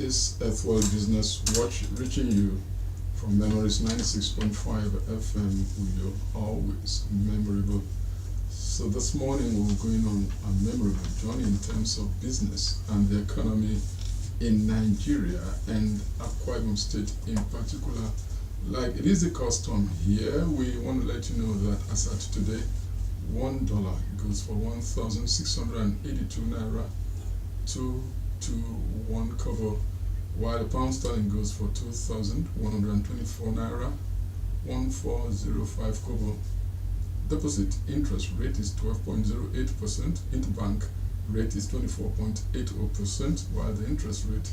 Is Earthworld Business Watch reaching you from Memories 96.5 FM with your always memorable. So this morning we're going on a memorable journey in terms of business and the economy in Nigeria and Akwa Ibom State in particular. Like it is the custom here, we want to let you know that as at today, $1 goes for 1,682 naira, 221 kobo, while the pound sterling goes for 2,124 naira, 1405 kobo. Deposit interest rate is 12.08%, interbank rate is 24.80%, while the interest rate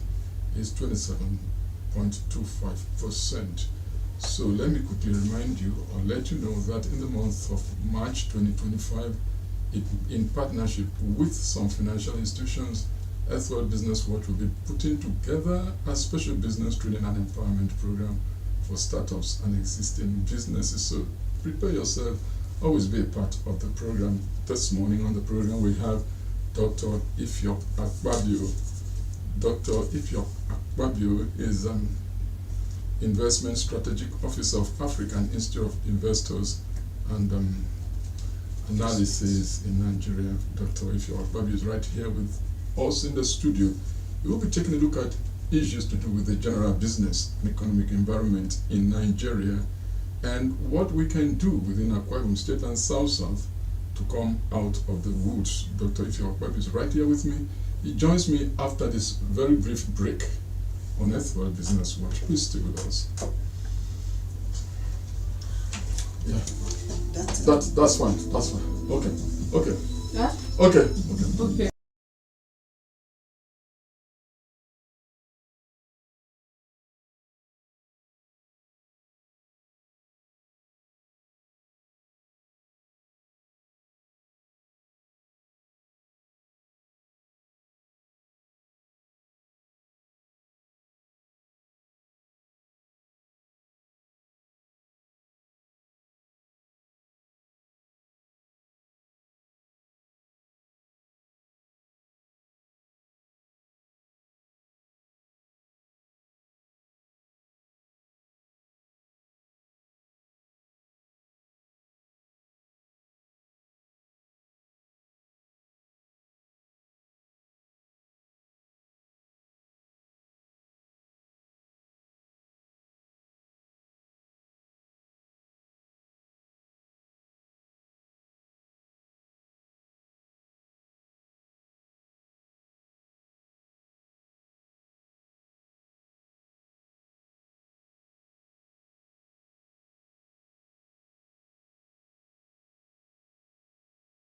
is 27.25%. So let me quickly remind you or let you know that in the month of March 2025, in partnership with some financial institutions, Earthworld Business Watch will be putting together a special business training and empowerment program for startups and existing businesses. So prepare yourself, always be a part of the program. This morning on the program we have Dr. Ifyok Akpabio. Dr. Ifyok Akpabio is Investment Strategic Officer of African Institute of Investors and Analysis in Nigeria. Dr. Ifyok Akpabio is right here with us in the studio. We will be taking a look at issues to do with the general business and economic environment in Nigeria and what we can do within Akwa Ibom State and South to come out of the woods. Dr. Ifyok Akpabio is right here with me. He joins me after this very brief break on Earthworld Business Watch. Please stay with us. Yeah, that's fine. That's fine. Okay. Huh? Okay. Okay.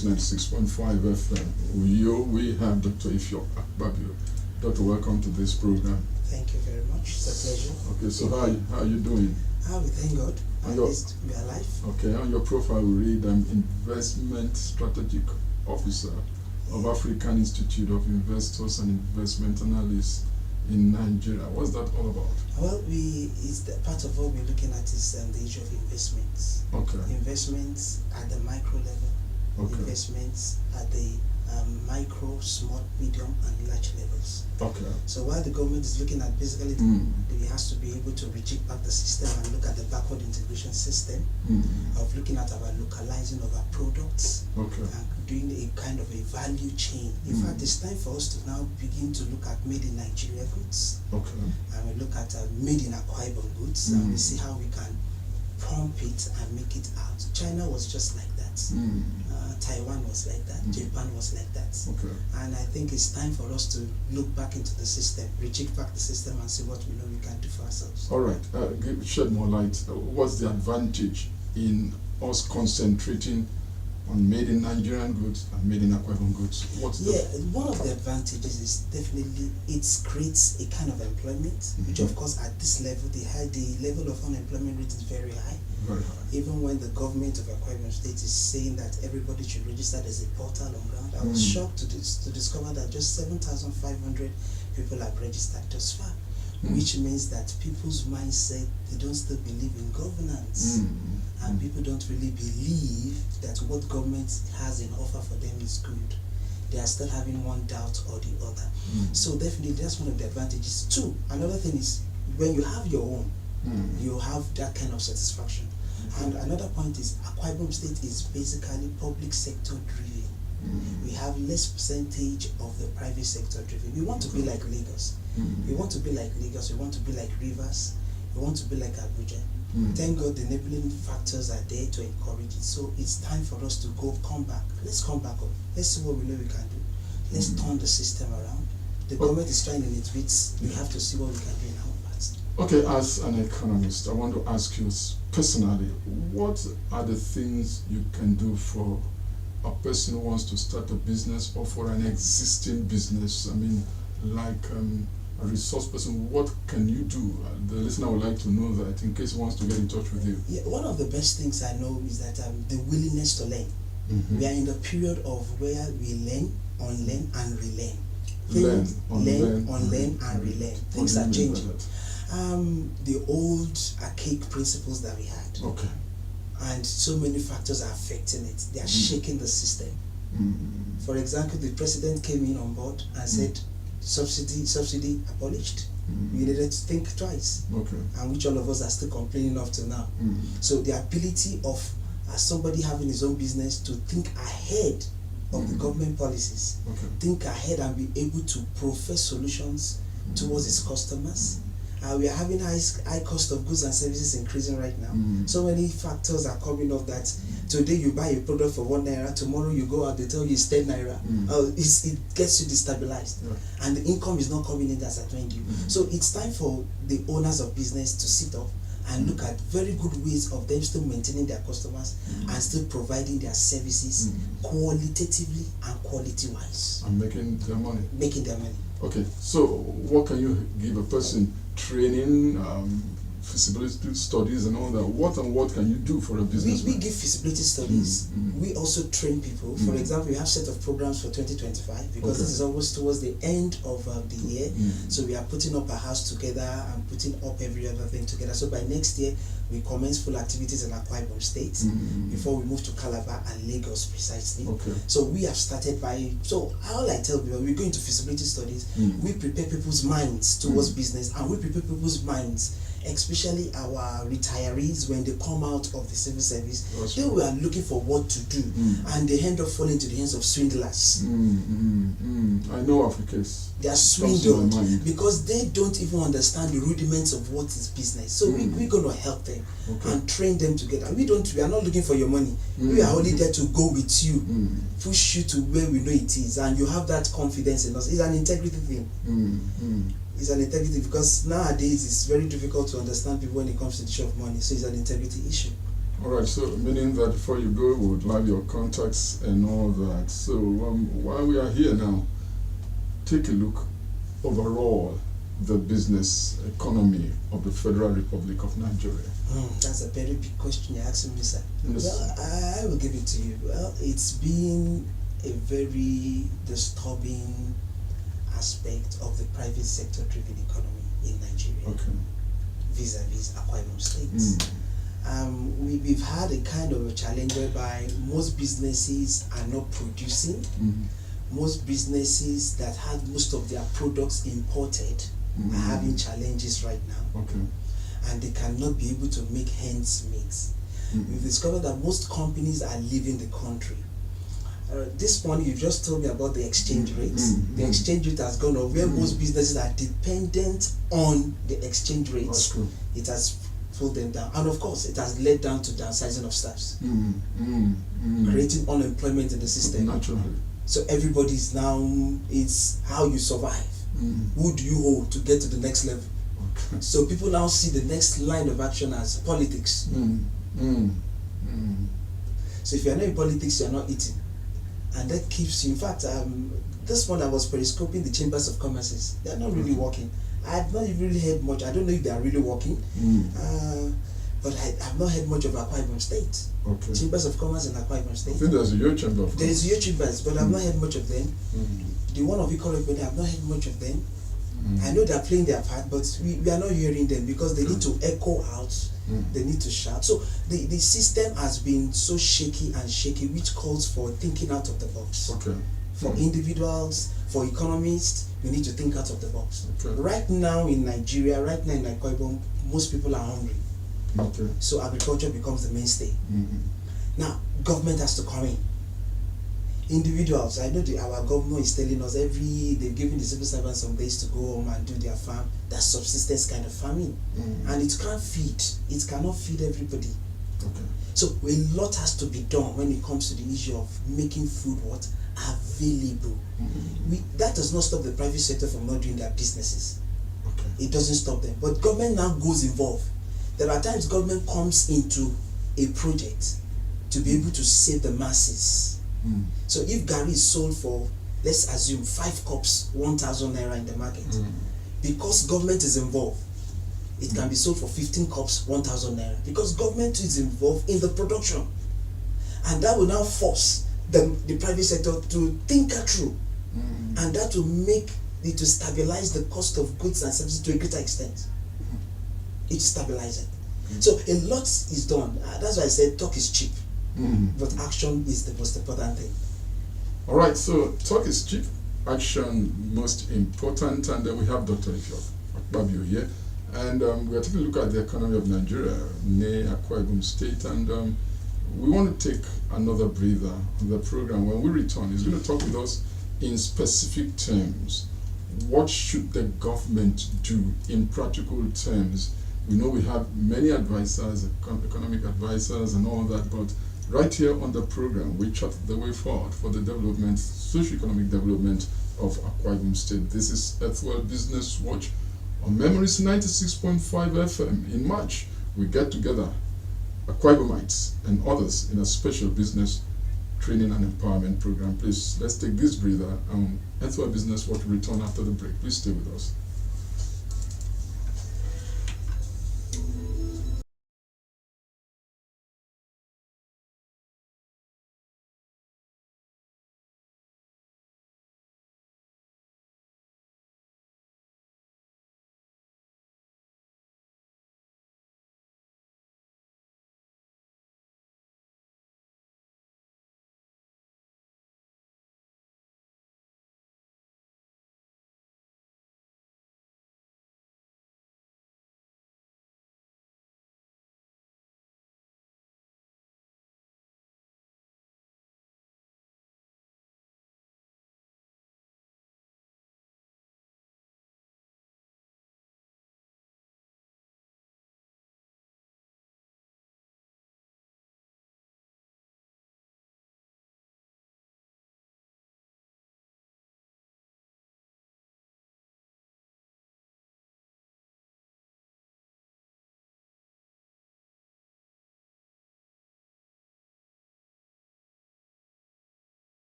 .5 FM. We have Dr. Ifyok Akpabio. Doctor, welcome to this program. Thank you very much. It's a pleasure. Okay, so how are you doing? We thank God. At least we are alive. Okay, on your profile we read Investment Strategic Officer of African Institute of Investors and Investment Analysts in Nigeria. What's that all about? Well, part of what we're looking at is the issue of investments. Okay. Investments at the micro level. Okay. Investments at the micro, small, medium, and large levels. Okay. So while the government is looking at basically, it has to be able to reject back the system and look at the backward integration system of looking at our localizing of our products, okay, and doing a kind of a value chain. In fact, it's time for us to now begin to look at made in Nigeria goods. Okay. And we look at made in Akwa Ibom goods, and we see how we can pump it and make it out. China was just like that. Taiwan was like that. Japan was like that. Okay. And I think it's time for us to look back into the system, reject back the system, and see what we know we can do for ourselves. All right. Shed more light. What's the advantage in us concentrating on made in Nigerian goods and made in Akwa Ibom goods? One of the advantages is definitely it creates a kind of employment, which of course at this level, the level of unemployment rate is very high. Very high. Even when the government of Akwa Ibom State is saying that everybody should register as a portal on ground, I was shocked to discover that just 7,500 people have registered thus far. Which means that people's mindset, they don't still believe in governance. And people don't really believe that what government has in offer for them is good. they are still having one doubt or the other. So definitely that's one of the advantages. Two, another thing is when you have your own, you have that kind of satisfaction. And another point is Akwa Ibom State is basically public sector driven. We have less percentage of the private sector driven. We want to be like Lagos. We want to be like Lagos. We want to be like Rivers. We want to be like Abuja. Thank God the enabling factors are there to encourage it. So it's time for us to come back. Let's come back up. Let's see what we know we can do. Let's turn the system around. The government is trying in its wits. We have to see what we can do in our parts. Okay, as an economist, I want to ask you personally, what are the things you can do for a person who wants to start a business or for an existing business? I mean, like a resource person, what can you do? The listener would like to know that in case he wants to get in touch with you. Yeah, one of the best things I know is that the willingness to learn. We are in the period of where we learn, unlearn, and relearn. Learn, unlearn, and relearn. Things are changing. The old archaic principles that we had. Okay. And so many factors are affecting it. They are shaking the system. For example, the president came in on board and said, subsidy abolished. We needed to think twice. Okay. And which all of us are still complaining of till now. So the ability of somebody having his own business to think ahead of the government policies, think ahead and be able to profess solutions towards his customers. We are having high cost of goods and services increasing right now. So many factors are coming up that today you buy a product for 1 naira, tomorrow you go out, they tell you it's 10 naira. It gets you destabilized. And the income is not coming in that's attending you. So it's time for the owners of business to sit up and look at very good ways of them still maintaining their customers and still providing their services qualitatively and quality-wise. And making their money. Making their money. Okay, so what can you give a person? Training, feasibility studies and all that. What can you do for a business? We give feasibility studies. We also train people. For example, we have set of programs for 2025 because this is almost towards the end of the year. So we are putting up a house together and putting up every other thing together. So by next year, we commence full activities in Akwa Ibom State before we move to Calabar and Lagos precisely. So we have started so all I tell people, we go into feasibility studies, we prepare people's minds towards business, and we prepare people's minds, especially our retirees when they come out of the civil service. They were looking for what to do and they end up falling into the hands of swindlers. I know of a case. They are swindled because they don't even understand the rudiments of what is business. So we're going to help them and train them together. We are not looking for your money. We are only there to go with you, push you to where we know it is, and you have that confidence in us. It's an integrity thing. It's an integrity because nowadays it's very difficult to understand people when it comes to the issue of money. So it's an integrity issue. All right, so meaning that before you go, we would like your contacts and all that. So while we are here now, take a look overall the business economy of the Federal Republic of Nigeria. That's a very big question you're asking me, sir. Yes. Well, I will give it to you. Well, it's been a very disturbing aspect of the private sector driven economy in Nigeria vis-a-vis Akwa Ibom State. We've had a kind of a challenge whereby most businesses are not producing. Most businesses that had most of their products imported are having challenges right now. And they cannot be able to make ends meet. We've discovered that most companies are leaving the country. This morning you just told me about the exchange rates. The exchange rate has gone up where most businesses are dependent on the exchange rates. It has pulled them down, and of course it has led down to downsizing of staffs, creating unemployment in the system. Naturally. So everybody's now, it's how you survive. Who do you hold to get to the next level? So people now see the next line of action as politics. So if you're not in politics, you're not eating. And that keeps you, in fact, this one I was periscoping the chambers of commerces. They're not really working. I have not really heard much. I don't know if they are really working. But I have not heard much of Akwa Ibom State. Chambers of Commerce in Akwa Ibom State. I think there's a Yo Chamber of Commerce. There's Yo Chambers, but I've not heard much of them. The one of Enquiry, I have not heard much of them. I know they're playing their part, but we are not hearing them because they need to echo out. They need to shout. So the system has been so shaky, which calls for thinking out of the box. For individuals, for economists, we need to think out of the box. Okay. Right now in Nigeria, right now in Enquiry, most people are hungry. Okay. So agriculture becomes the mainstay. Now, government has to come in. Individuals, I know our governor is telling us they've given the civil servants some days to go home and do their farm. That's subsistence kind of farming. And it cannot feed everybody. Okay. So a lot has to be done when it comes to the issue of making food available. That does not stop the private sector from not doing their businesses. Okay. It doesn't stop them. But government now goes involved. There are times government comes into a project to be able to save the masses. So if Gary is sold for, let's assume 5 cups, 1,000 naira in the market, because government is involved, it can be sold for 15 cups, 1,000 naira, because government is involved in the production. And that will now force the private sector to think that through. And that will make it to stabilize the cost of goods and services to a greater extent. It stabilizes it. So a lot is done. That's why I said talk is cheap. But action is the most important thing. All right, so talk is cheap, action most important, and then we have Dr. Akpabio here, and we are taking a look at the economy of Nigeria, Akwa State, and we want to take another breather on the program. When we return, he's going to talk with us in specific terms. What should the government do in practical terms? We know we have many advisors, economic advisors and all that, but right here on the program, we chart the way forward for the development, socio-economic development of Akwa State. This is Earthworld Business Watch on Memories 96.5 FM. In March, we get together Akwa and others in a special business training and empowerment program. Please, let's take this breather. Earthworld Business Watch will return after the break. Please stay with us.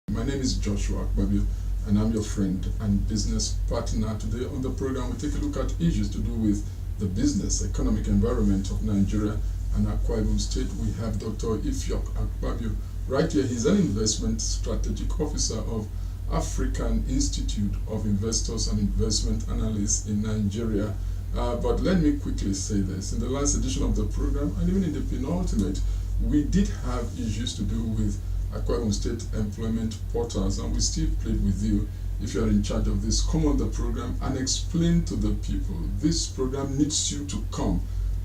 My name is Joshua Akpabio, and I'm your friend and business partner. Today on the program, we take a look at issues to do with the business, economic environment of Nigeria and Akwa State. We have Dr. Akpabio right here. He's an investment strategic officer of African Institute of Investors and Investment Analysts in Nigeria. But let me quickly say this. In the last edition of the program, and even in the penultimate, we did have issues to do with Akwa State employment portals, and we still plead with you, if you are in charge of this, come on the program and explain to the people. This program needs you to come.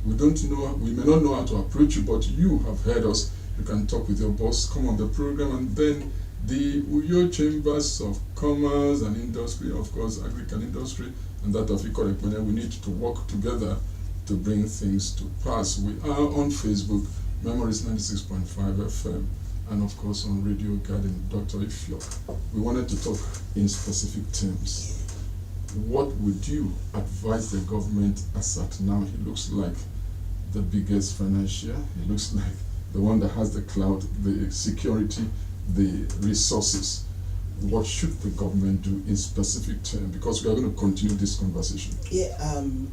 We may not know how to approach you, but you have heard us. You can talk with your boss, come on the program, and then the Uyo Chambers of Commerce and Industry, of course, Agric and Industry, and that of Enquiry, we need to work together to bring things to pass. We are on Facebook, Memories 96.5 FM, and of course on Radio Garden, Dr. Ifyok. We wanted to talk in specific terms. What would you advise the government as at now? He looks like the biggest financier. He looks like the one that has the clout, the security, the resources. What should the government do in specific terms? Because we are going to continue this conversation. Yeah, I'm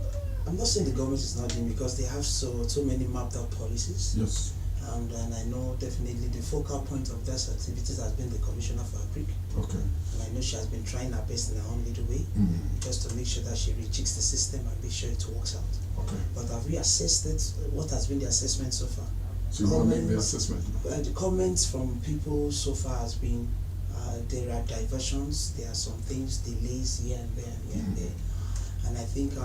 not saying the government is not doing, because they have so many mapped out policies. Yes. And I know definitely the focal point of those activities has been the Commissioner for Agric. Okay. And I know she has been trying her best in her own little way, just to make sure that she rejigs the system and make sure it works out. Okay. But have we assessed it? What has been the assessment so far? So you want to make the assessment? The comments from people so far has been there are diversions, there are some things, delays here and there and here and there. And I think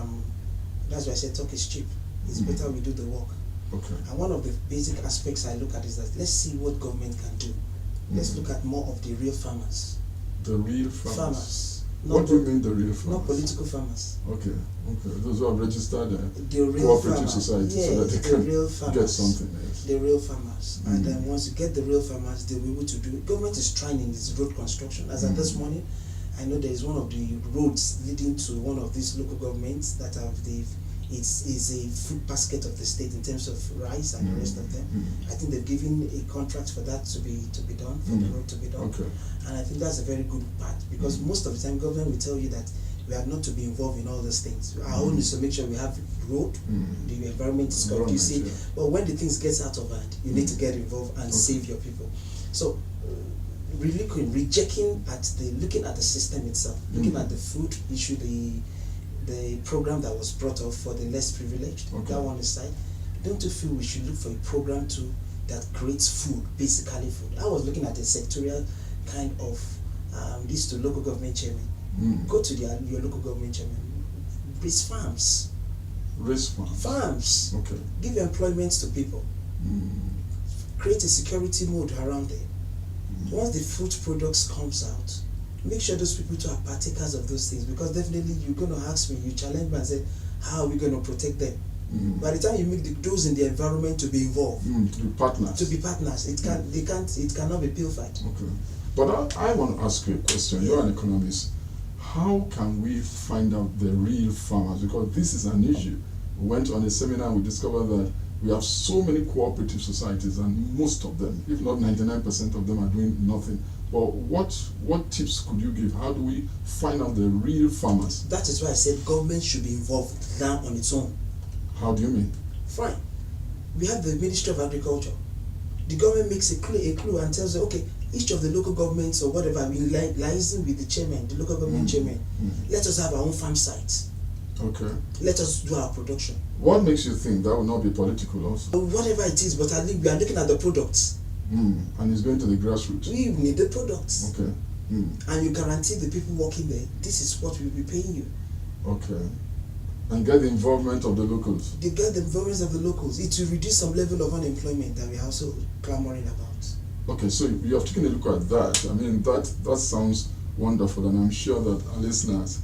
that's why I said talk is cheap. It's better we do the work. Okay. And one of the basic aspects I look at is that let's see what government can do. Let's look at more of the real farmers. The real farmers? Farmers. What do you mean the real farmers? Not political farmers. Okay, okay. Those who have registered the real cooperative farmers. society, Yes, so that they the can real farmers. get something else. The real farmers. And then once you get the real farmers, they'll be able to do it. Government is trying in its road construction. As at this morning, I know there is one of the roads leading to one of these local governments that have is a food basket of the state in terms of rice and the rest of them. I think they've given a contract for that to be done, for the road to be done. Okay. And I think that's a very good part, because most of the time government will tell you that we are not to be involved in all those things. Our own is to make sure we have road, the environment is conducive. But when the things get out of hand, you need to get involved and save your people. So looking at the system itself, looking at the food issue, the program that was brought up for the less privileged, that one aside, don't you feel we should look for a program too that creates food, basically food? I was looking at a sectorial kind of this to local government chairman. Go to your local government chairman, raise farms. Raise farms. Farms. Okay. Give employment to people. Create a security mode around there. Once the food products comes out, make sure those people too are partakers of those things, because definitely you're going to ask me, you challenge me and say, how are we going to protect them? By the time you make those in the environment to be involved, to be partners. it cannot be pilfered. Okay. But I want to ask you a question. You're an economist. How can we find out the real farmers? Because this is an issue. We went on a seminar and we discovered that we have so many cooperative societies, and most of them, if not 99% of them, are doing nothing. But what tips could you give? How do we find out the real farmers? That is why I said government should be involved now on its own. How do you mean? Fine. We have the Ministry of Agriculture. The government makes a clue and tells you, okay, each of the local governments or whatever, we liaising with the chairman, the local government chairman. Let us have our own farm sites. Okay. Let us do our production. What makes you think that will not be political also? Whatever it is, but I think we are looking at the products. And it's going to the grassroots. We need the products. Okay. And you guarantee the people working there, this is what we'll be paying you. Okay. And get the involvement of the locals. They get the involvement of the locals. It will reduce some level of unemployment that we are also clamoring about. Okay, so you have taken a look at that. I mean, that sounds wonderful, and I'm sure that our listeners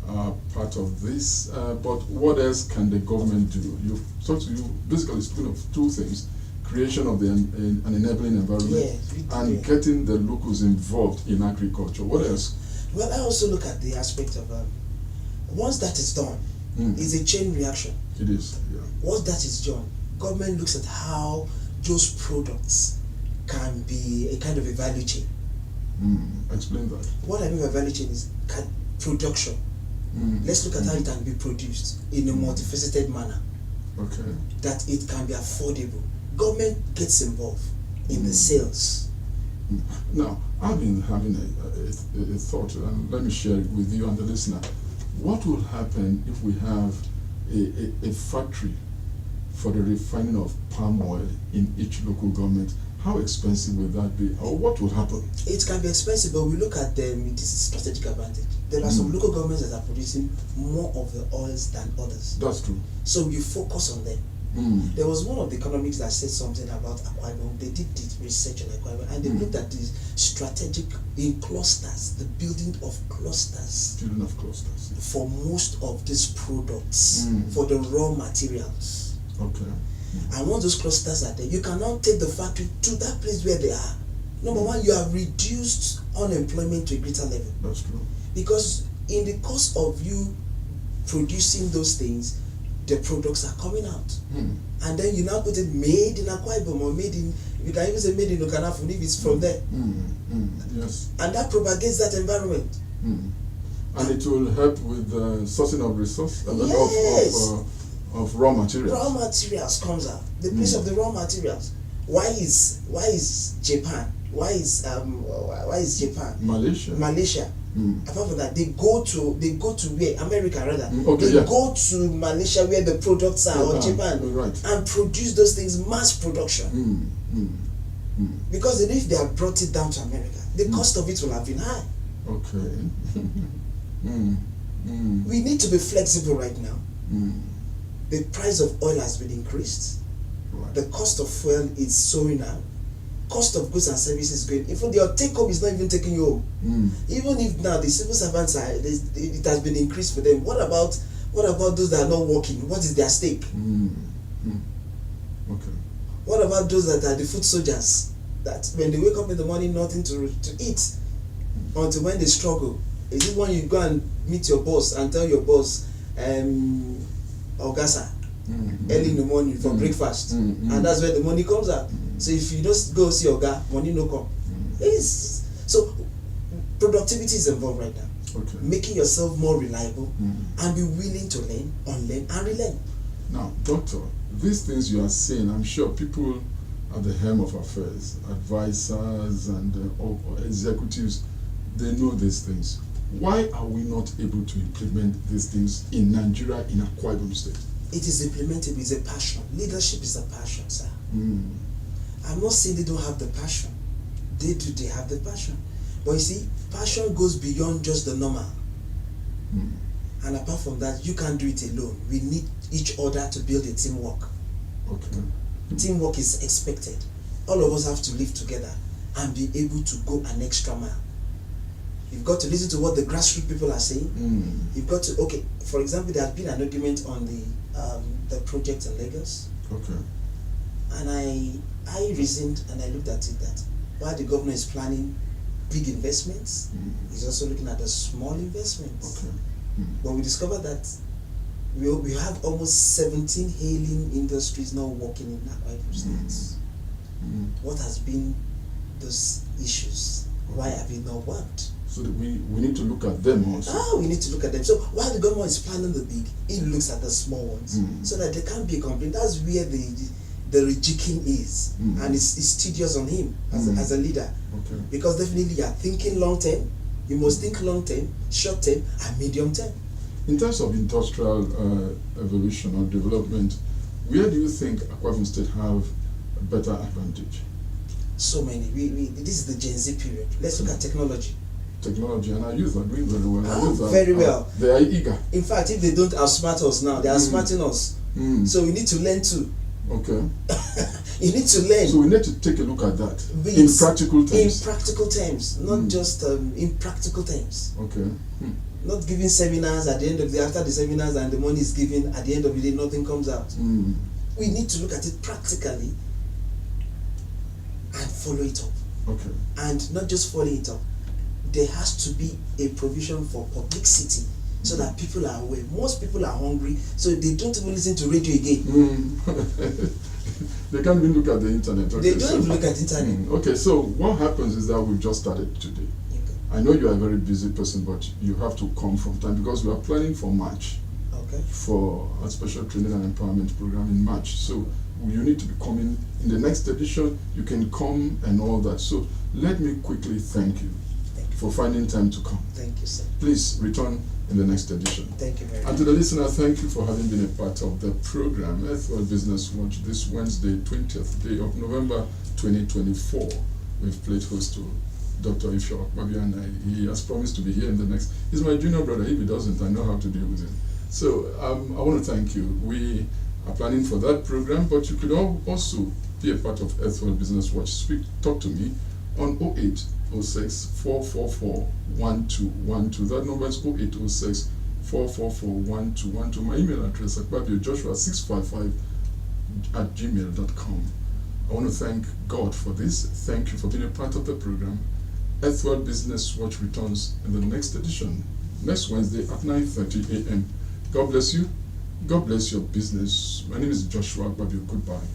are part of this. But what else can the government do? You've talked to you basically speaking of two things: creation of an enabling environment, and getting the locals involved in agriculture. What else? Well, I also look at the aspect of once that is done, it's a chain reaction. It is, yeah. Once that is done, government looks at how those products can be a kind of a value chain. Explain that. What I mean by value chain is production. Let's look at how it can be produced in a multifaceted manner. Okay. That it can be affordable. Government gets involved in the sales. Now, I've been having a thought, and let me share it with you and the listener. What will happen if we have a factory for the refining of palm oil in each local government? How expensive will that be, or what will happen? It can be expensive, but we look at them, it is a strategic advantage. There are some local governments that are producing more of the oils than others. That's true. So you focus on them. There was one of the economics that said something about Akwa Ibom. They did research on Akwa Ibom, and they looked at the strategic in clusters, the building of clusters. Building of clusters. For most of these products, for the raw materials. Okay. And once those clusters are there, you cannot take the factory to that place where they are. Number one, you have reduced unemployment to a greater level. That's true. Because in the course of you producing those things, the products are coming out. And then you now put it made in Akwa Ibom or made in, you can even say made in Okanafun if it's from there. Yes. And that propagates that environment. And it will help with the sourcing of resource, Yes. of raw materials. Raw materials comes out. The place of the raw materials. Why is Japan? Why is Japan? Malaysia. Apart from that, they go to where? America rather. Okay, they go to Malaysia where the products are, or Japan, right, and produce those things, mass production. Because if they have brought it down to America, the cost of it will have been high. Okay. We need to be flexible right now. The price of oil has been increased. Right. The cost of fuel is soaring now. Cost of goods and services is going. Even your take home is not even taking you home. Even if now the civil servants it has been increased for them. What about those that are not working? What is their stake? Okay. What about those that are the foot soldiers? That when they wake up in the morning, nothing to eat until when they struggle. Is it when you go and meet your boss and tell your boss, Augasa, early in the morning for breakfast, and that's where the money comes out. So if you just go see Oga, money no come. So productivity is involved right now. Okay. Making yourself more reliable and be willing to learn, unlearn, and relearn. Now, Doctor, these things you are saying, I'm sure people at the helm of affairs, advisors and or executives, they know these things. Why are we not able to implement these things in Nigeria, in Akwa Ibom State? It is implemented with a passion. Leadership is a passion, sir. I'm not saying they don't have the passion. They do, they have the passion. But you see, passion goes beyond just the normal. And apart from that, you can't do it alone. We need each other to build a teamwork. Okay. Teamwork is expected. All of us have to live together and be able to go an extra mile. You've got to listen to what the grassroots people are saying. You've got to, okay, for example, there has been an argument on the project in Lagos. Okay. And I reasoned and I looked at it that while the governor is planning big investments, he's also looking at the small investments. Okay. But we discovered that we have almost 17 hailing industries now working in Akwa Ibom State. What has been those issues? Why have it not worked? So that we need to look at them also. We need to look at them. So while the government is planning the big, it looks at the small ones so that there can't be a complaint. That's where the rejigging is, and it's tedious on him as a leader. Okay. Because definitely you are thinking long term. You must think long term, short term, and medium term. In terms of industrial evolution or development, where do you think Akwa Ibom State have a better advantage? So many. This is the Gen Z period. Let's look at technology. Technology, and our youth are doing very well. Very well. They are eager. In fact, if they don't outsmart us now, they are smarting us. So we need to learn too. Okay. You need to learn. So we need to take a look at that in practical terms. In practical terms, not just in practical terms. Okay. Not giving seminars at the end of the after the seminars and the money is given at the end of the day, nothing comes out. We need to look at it practically and follow it up. Okay. And not just follow it up. There has to be a provision for publicity so that people are aware. Most people are hungry, so they don't even listen to radio again. They can't even look at the internet. Okay, they don't even look at the internet. Okay, so what happens is that we've just started today. I know you are a very busy person, but you have to come from time because we are planning for March. Okay. For a special training and empowerment program in March. So you need to be coming in the next edition. You can come and all that. So let me quickly thank you for finding time to come. Thank you, sir. Please return in the next edition. Thank you very much. And to the listener, thank you for having been a part of the program Earthwell Business Watch this Wednesday, 20th day of November 2024. We've played host to Dr. Ifyo Akpabio, and he has promised to be here in the next. He's my junior brother. If he doesn't, I know how to deal with him. So I want to thank you. We are planning for that program, but you could also be a part of Earthwell Business Watch. Talk to me on 0806 444 1212. That number is 0806 444 1212. My email address akpabiojoshua655@gmail.com. I want to thank God for this. Thank you for being a part of the program. Earthwell Business Watch returns in the next edition, next Wednesday at 9:30 a.m. God bless you. God bless your business. My name is Joshua Akpabio. Goodbye.